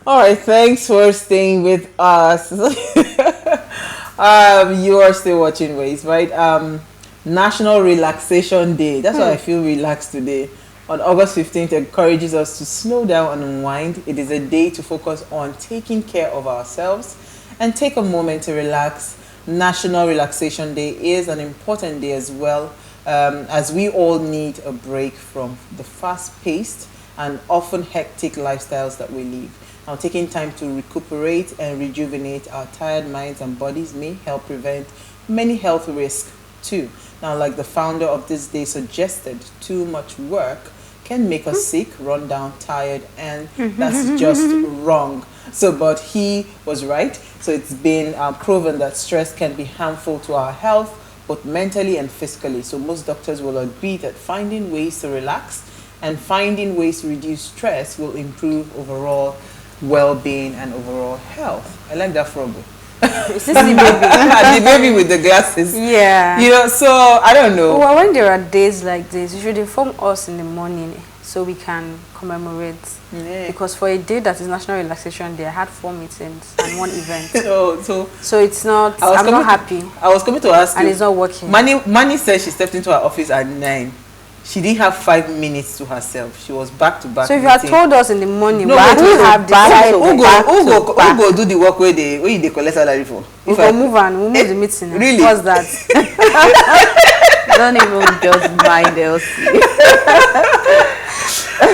All right, thanks for staying with us. You are still watching Ways, right? National Relaxation Day. That's why I feel relaxed today. On August 15th, it encourages us to slow down and unwind. It is a day to focus on taking care of ourselves and take a moment to relax. National Relaxation Day is an important day as well, as we all need a break from the fast-paced and often hectic lifestyles that we live. Now, taking time to recuperate and rejuvenate our tired minds and bodies may help prevent many health risks too. Now, like the founder of this day suggested, too much work can make us sick, run down, tired, and that's just wrong. So, but he was right. So it's been proven that stress can be harmful to our health, both mentally and physically. So most doctors will agree that finding ways to relax and finding ways to reduce stress will improve overall well-being and overall health. I like that frog. Is this the baby? The baby with the glasses. Yeah. You know, so I don't know. Well, when there are days like this, you should inform us in the morning so we can commemorate. Yeah. Because for a day that is National Relaxation Day, I had 4 meetings and 1 event. So it's not, I'm not happy. I was coming to ask and you. it's not working. Mani said she stepped into her office at 9. She didn't have 5 minutes to herself. She was back to back. So if you had told us in the morning, no, we have decided who go do the work where they collect salary for? We'll move the meeting. Really? What's that? Don't even just mind else.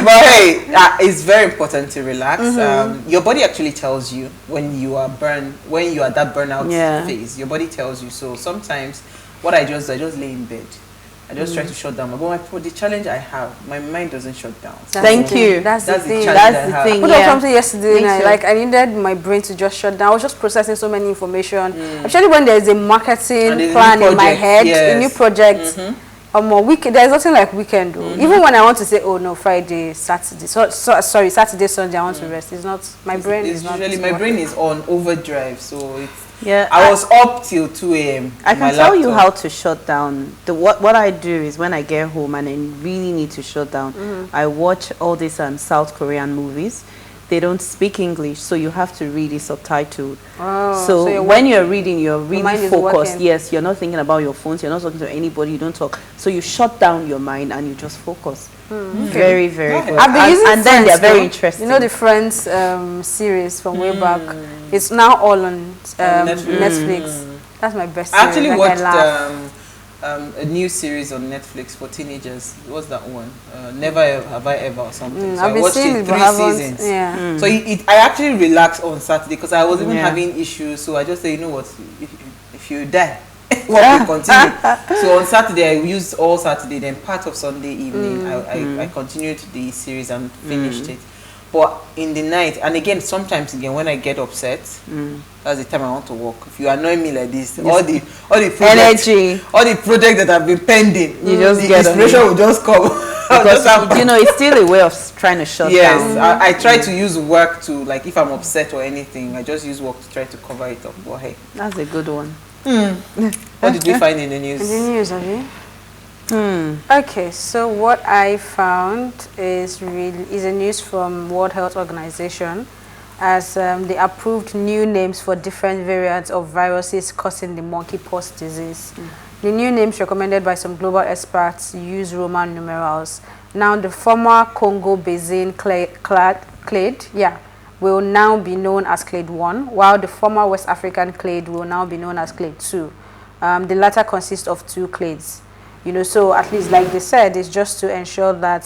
But hey, it's very important to relax. Your body actually tells you when you are that burnout phase. Your body tells you. So sometimes what I just lay in bed. I just try to shut down. But the challenge I have, my mind doesn't shut down. Thank you. That's the thing. That's the thing. I put up something yesterday night. Like I needed my brain to just shut down. I was just processing so many information. Especially when there's a marketing plan in my head, a new project. There's nothing like weekend though. Even when I want to say, oh no, Friday, Saturday, sorry, Saturday, Sunday, I want to rest. It's not, my brain is not. Usually my brain is on overdrive, so it's. Yeah, I was up till 2 a.m. I can tell you how to shut down. What I do is when I get home and I really need to shut down, I watch all these South Korean movies. They don't speak English, so you have to read it subtitled. Oh, so when you're reading, you're really focused. Working. Yes, you're not thinking about your phones. You're not talking to anybody. You don't talk. So you shut down your mind and you just focus. Very, very good. I've been using and then they're very interesting. You know the Friends series from way back. It's now all on Netflix. That's my best series. I actually watched a new series on Netflix for teenagers. What's that one? Never Have I Ever or something. So I watched it 3 seasons. Yeah. So I actually relaxed on Saturday because I was even having issues. So I just say, you know what, if you die, work will continue. So on Saturday, I used all Saturday. Then part of Sunday evening, I continued the series and finished it. But in the night, and again, sometimes when I get upset, that's the time I want to work. If you annoy me like this, all the projects, energy, all the projects that have been pending, you just the inspiration will just come. Because you know it's still a way of trying to shut down. Yes, I try to use work to, like, if I'm upset or anything, I just use work to try to cover it up. But hey, that's a good one. What did you find in the news? In the news, have you? Okay, so what I found is a news from World Health Organization, as they approved new names for different variants of viruses causing the monkeypox disease. The new names recommended by some global experts use Roman numerals. Now, the former Congo Basin clade, will now be known as clade 1, while the former West African clade will now be known as clade 2. The latter consists of 2 clades. You know, so at least, like they said, it's just to ensure that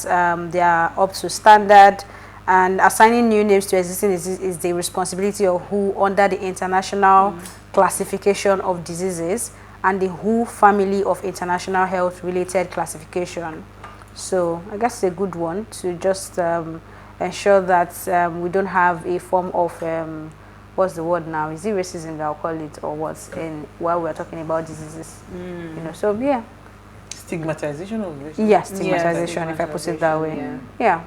they are up to standard, and assigning new names to existing is the responsibility of WHO under the International Classification of Diseases and the WHO Family of International Health-Related Classification. So I guess it's a good one to just ensure that we don't have a form of, what's the word now? Is it racism that I'll call it, or what's while we're talking about diseases? You know, so yeah. Stigmatization of racism? Yeah, stigmatization, if I put it that way. Yeah.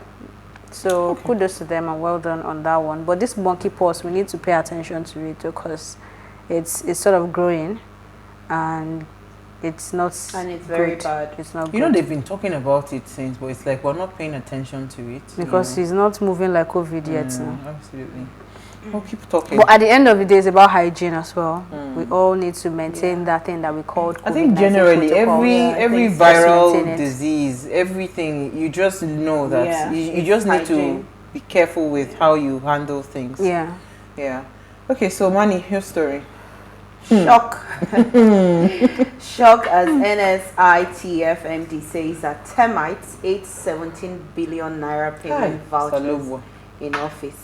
So kudos to them and well done on that one. But this monkeypox, we need to pay attention to it because it's sort of growing and it's not very bad. It's not You know, they've been talking about it since, but it's like we're not paying attention to it. Because it's not moving like COVID yet. Absolutely. Oh, keep talking. But at the end of the day, it's about hygiene as well. We all need to maintain that thing that we called COVID-19 I think generally protocol. every viral disease, everything, you just know that you just need to be careful with how you handle things. Yeah. Yeah. Okay, so Mani, your story. Shock. Shock as NSITF MD says that Termites ate 17 billion naira payment vouchers in office.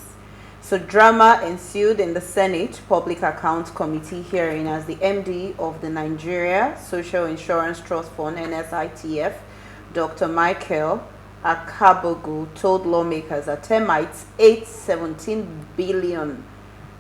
So drama ensued in the Senate Public Accounts Committee hearing as the MD of the Nigeria Social Insurance Trust Fund, NSITF, Dr. Michael Akabogu, told lawmakers that Termites ate 17 billion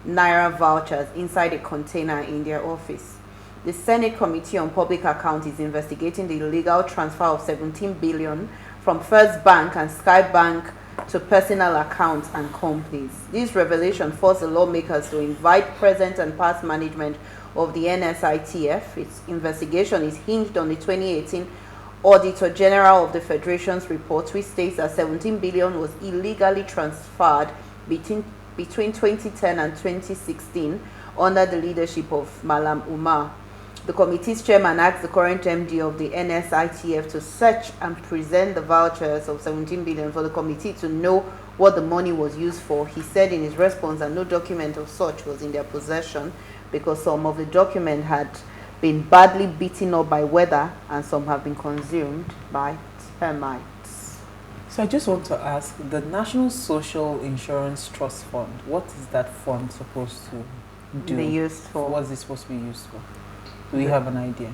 naira vouchers inside a container in their office. The Senate Committee on Public Accounts is investigating the illegal transfer of 17 billion from First Bank and Sky Bank to personal accounts and companies. This revelation forced the lawmakers to invite present and past management of the NSITF. Its investigation is hinged on the 2018 Auditor General of the Federation's report, which states that 17 billion was illegally transferred between 2010 and 2016 under the leadership of Malam Umar. The committee's chairman asked the current MD of the NSITF to search and present the vouchers of 17 billion for the committee to know what the money was used for. He said in his response that no document of such was in their possession because some of the document had been badly beaten up by weather and some have been consumed by termites. So I just want to ask, the National Social Insurance Trust Fund, what is that fund supposed to do? Be used for? What is it supposed to be used for? Do we have an idea?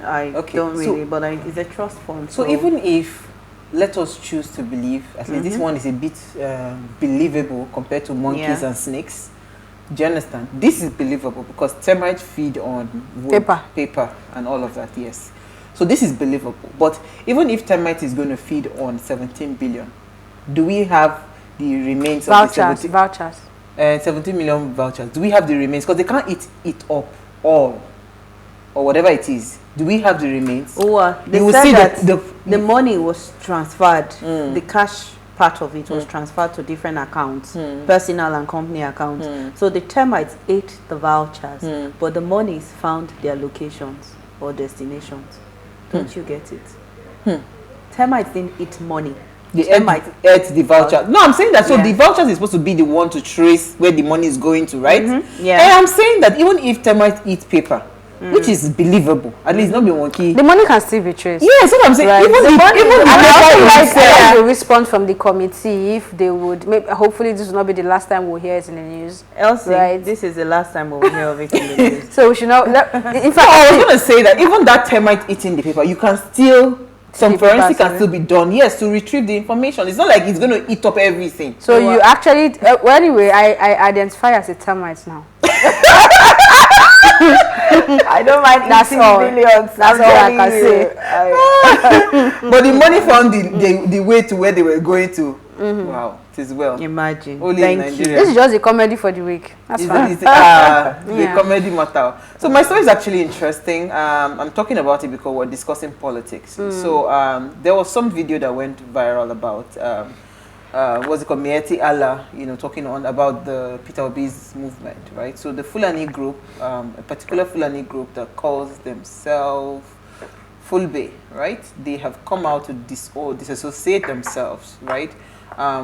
I don't really, but it's a trust fund. So even if, let us choose to believe, at least this one is a bit believable compared to monkeys and snakes. Do you understand? This is believable because termites feed on wood, paper and all of that, yes. So this is believable. But even if termite is going to feed on 17 billion, do we have the remains of the vouchers? 17 million vouchers. Do we have the remains? Because they can't eat it up all. Or whatever it is, do we have the remains? They said that the money was transferred, the cash part of it was transferred to different accounts, personal and company accounts. So the termites ate the vouchers, but the monies found their locations or destinations. Don't you get it? Termites didn't eat money. The termites ate the voucher. No, I'm saying that. So the vouchers is supposed to be the one to trace where the money is going to, right? Yeah. And I'm saying that even if termites eat paper, which is believable, at least not be wonky. The money can still be traced. Yes, what I'm saying. Right. Even I like the response from the committee if they would. Maybe, hopefully, this will not be the last time we'll hear it in the news. Elsie, right? This is the last time we'll hear of it in the news. So we should not. In fact, I was going to say that even that termite eating the paper, you can still. Some forensic can still be done, yes, to retrieve the information. It's not like it's going to eat up everything. So you actually, well, anyway, I identify as a termite now. I don't mind eating billions. That's all I can say. But the money found the way to where they were going to. Wow, it is well. Imagine. Only in Nigeria. This is just a comedy for the week. That's fine. The comedy matter. So my story is actually interesting. I'm talking about it because we're discussing politics. So there was some video that went viral about what's it called, Miyetti Allah, talking on about the Peter Obi's movement, right? So the Fulani group, a particular Fulani group that calls themselves Fulbe, right? They have come out to disassociate themselves, right?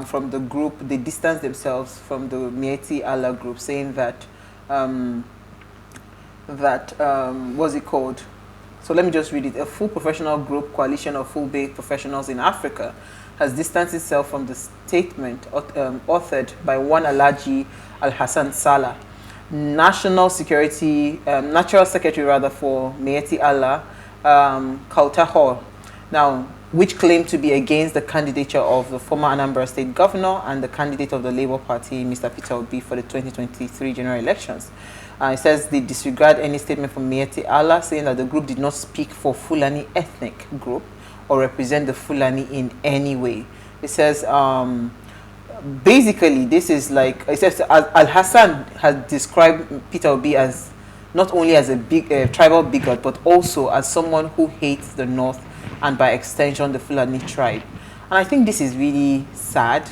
From the group. They distance themselves from the Miyetti Allah group, saying that what's it called? So let me just read it. A full professional group, coalition of Fulbe professionals in Africa, has distanced itself from the statement authored by one Alhaji Al-Hassan Salah, Natural Secretary for Miyetti Allah, Kautahor, now, which claimed to be against the candidature of the former Anambra State Governor and the candidate of the Labour Party, Mr. Peter Obi, for the 2023 general elections. It says they disregard any statement from Miyetti Allah, saying that the group did not speak for Fulani ethnic group or represent the Fulani in any way. It says, basically, this is like, it says Al-Hassan has described Peter Obi as not only as a tribal bigot, but also as someone who hates the North and by extension the Fulani tribe. And I think this is really sad.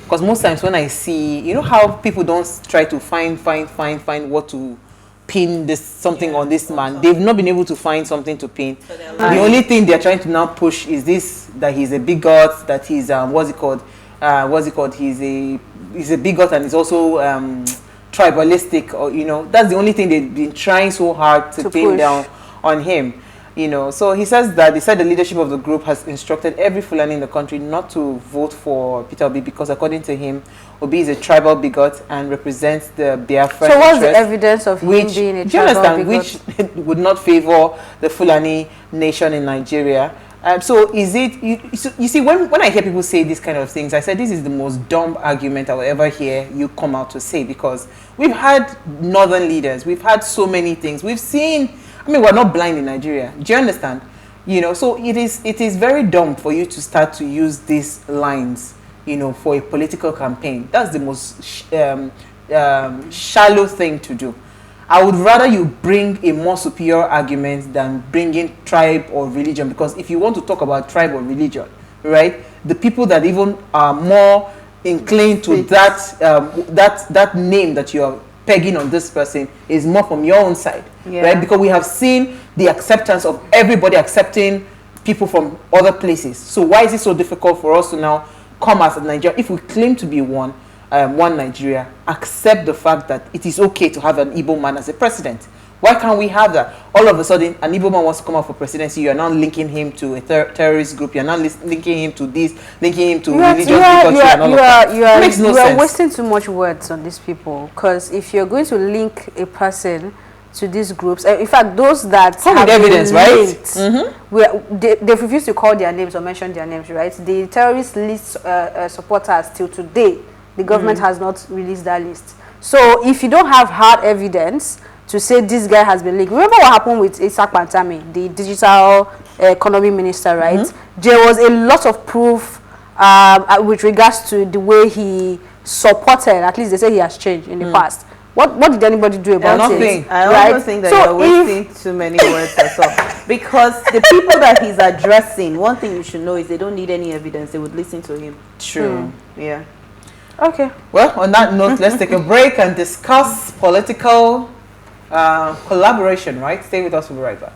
Because most times when I see, you know how people don't try to find what to pin this something on this man. They've not been able to find something to pin. The only thing they're trying to now push is this, that he's a bigot, that he's what's it called? He's a bigot and he's also tribalistic, or you know, that's the only thing they've been trying so hard to pin push down on him. You know, so he says that the leadership of the group has instructed every Fulani in the country not to vote for Peter Obi because, according to him, Obi is a tribal bigot and represents the Biafran. So what's the evidence of him being a tribal bigot? Which would not favor the Fulani nation in Nigeria. So is it, you see, when I hear people say these kind of things, I said this is the most dumb argument I will ever hear you come out to say, because we've had northern leaders, we've had so many things, we've seen. I mean, we're not blind in Nigeria. Do you understand? You know, so it is very dumb for you to start to use these lines, you know, for a political campaign. That's the most shallow thing to do. I would rather you bring a more superior argument than bringing tribe or religion, because if you want to talk about tribe or religion, right, the people that even are more inclined to that name that you are pegging on this person is more from your own side, right? Because we have seen the acceptance of everybody accepting people from other places. So why is it so difficult for us to now come as a Nigeria? If we claim to be one Nigeria, accept the fact that it is okay to have an Igbo man as a president. Why can't we have that? All of a sudden, an Igbo man wants to come out for presidency. You are now linking him to a terrorist group. You are now linking him to this, linking him to religious bigotry and all of that. It makes no sense. You are wasting too much words on these people, because if you're going to link a person to these groups, in fact, those that come have with evidence, right? They've refused to call their names or mention their names, right? The terrorist list supporters till today, the government has not released that list. So if you don't have hard evidence to say this guy has been linked. Remember what happened with Isaac Pantami, the digital economy minister, right? There was a lot of proof with regards to the way he supported, at least they say he has changed in the past. What did anybody do about it? I also think that you're wasting too many words as well. Because the people that he's addressing, one thing you should know is they don't need any evidence. They would listen to him. True. Yeah. Okay. Well, on that note, let's take a break and discuss political collaboration, right? Stay with us, we'll be right back.